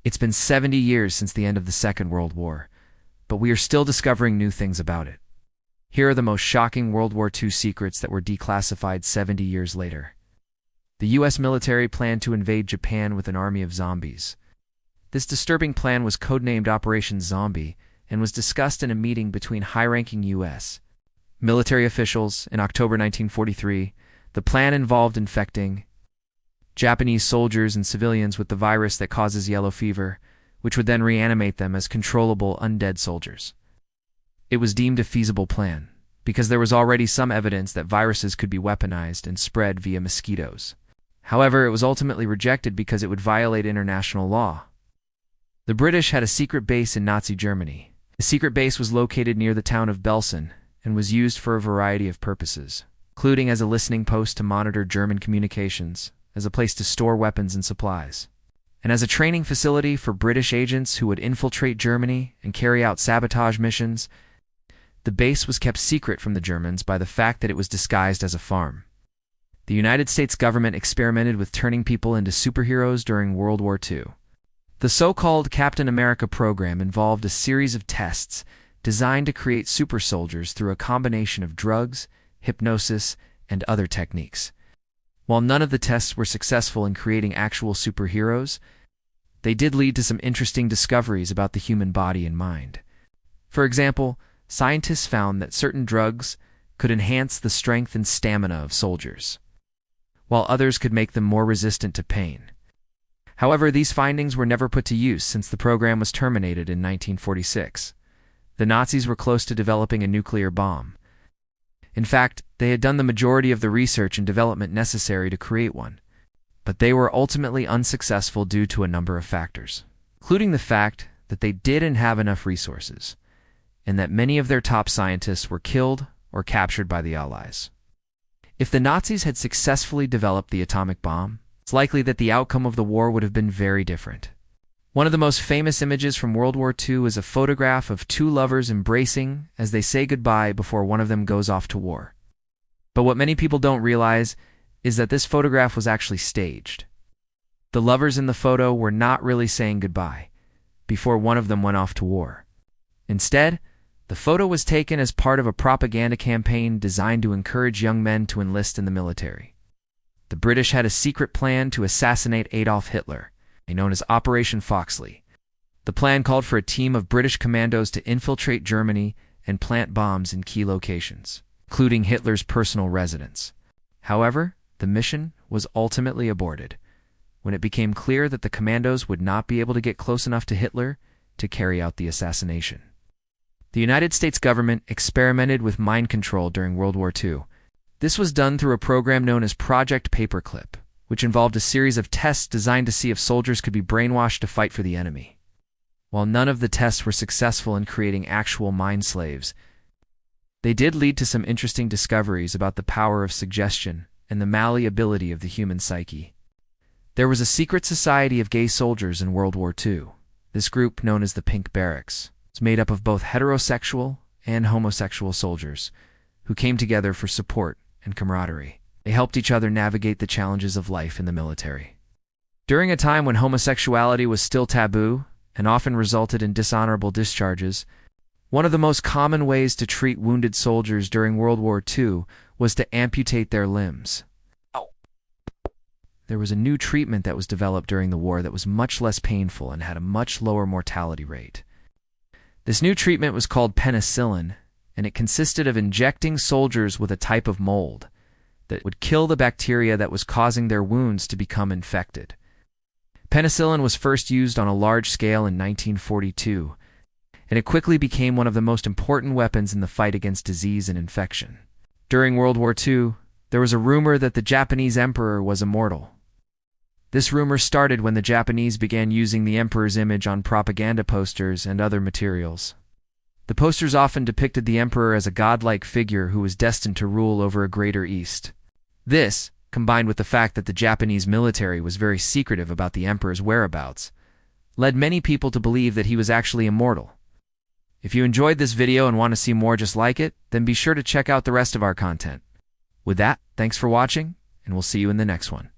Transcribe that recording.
It's been 70 years since the end of the Second World War, but we are still discovering new things about it. Here are the most shocking World War II secrets that were declassified 70 years later. The U.S. military planned to invade Japan with an army of zombies. This disturbing plan was codenamed Operation Zombie and was discussed in a meeting between high-ranking U.S. military officials in October 1943. The plan involved infecting Japanese soldiers and civilians with the virus that causes yellow fever, which would then reanimate them as controllable undead soldiers. It was deemed a feasible plan, because there was already some evidence that viruses could be weaponized and spread via mosquitoes. However, it was ultimately rejected because it would violate international law. The British had a secret base in Nazi Germany. The secret base was located near the town of Belsen and was used for a variety of purposes, including as a listening post to monitor German communications, as a place to store weapons and supplies, and as a training facility for British agents who would infiltrate Germany and carry out sabotage missions. The base was kept secret from the Germans by the fact that it was disguised as a farm. The United States government experimented with turning people into superheroes during World War II. The so-called Captain America program involved a series of tests designed to create super soldiers through a combination of drugs, hypnosis, and other techniques. While none of the tests were successful in creating actual superheroes, they did lead to some interesting discoveries about the human body and mind. For example, scientists found that certain drugs could enhance the strength and stamina of soldiers, while others could make them more resistant to pain. However, these findings were never put to use since the program was terminated in 1946. The Nazis were close to developing a nuclear bomb. In fact, they had done the majority of the research and development necessary to create one, but they were ultimately unsuccessful due to a number of factors, including the fact that they didn't have enough resources, and that many of their top scientists were killed or captured by the Allies. If the Nazis had successfully developed the atomic bomb, it's likely that the outcome of the war would have been very different. One of the most famous images from World War II is a photograph of two lovers embracing as they say goodbye before one of them goes off to war. But what many people don't realize is that this photograph was actually staged. The lovers in the photo were not really saying goodbye before one of them went off to war. Instead, the photo was taken as part of a propaganda campaign designed to encourage young men to enlist in the military. The British had a secret plan to assassinate Adolf Hitler, known as Operation Foxley. The plan called for a team of British commandos to infiltrate Germany and plant bombs in key locations, including Hitler's personal residence. However, the mission was ultimately aborted when it became clear that the commandos would not be able to get close enough to Hitler to carry out the assassination. The United States government experimented with mind control during World War II. This was done through a program known as Project Paperclip, which involved a series of tests designed to see if soldiers could be brainwashed to fight for the enemy. While none of the tests were successful in creating actual mind slaves, they did lead to some interesting discoveries about the power of suggestion and the malleability of the human psyche. There was a secret society of gay soldiers in World War II. This group, known as the Pink Barracks, was made up of both heterosexual and homosexual soldiers who came together for support and camaraderie. They helped each other navigate the challenges of life in the military. During a time when homosexuality was still taboo and often resulted in dishonorable discharges, one of the most common ways to treat wounded soldiers during World War II was to amputate their limbs. There was a new treatment that was developed during the war that was much less painful and had a much lower mortality rate. This new treatment was called penicillin, and it consisted of injecting soldiers with a type of mold that would kill the bacteria that was causing their wounds to become infected. Penicillin was first used on a large scale in 1942, and it quickly became one of the most important weapons in the fight against disease and infection. During World War II, there was a rumor that the Japanese emperor was immortal. This rumor started when the Japanese began using the emperor's image on propaganda posters and other materials. The posters often depicted the emperor as a godlike figure who was destined to rule over a greater East. This, combined with the fact that the Japanese military was very secretive about the emperor's whereabouts, led many people to believe that he was actually immortal. If you enjoyed this video and want to see more just like it, then be sure to check out the rest of our content. With that, thanks for watching, and we'll see you in the next one.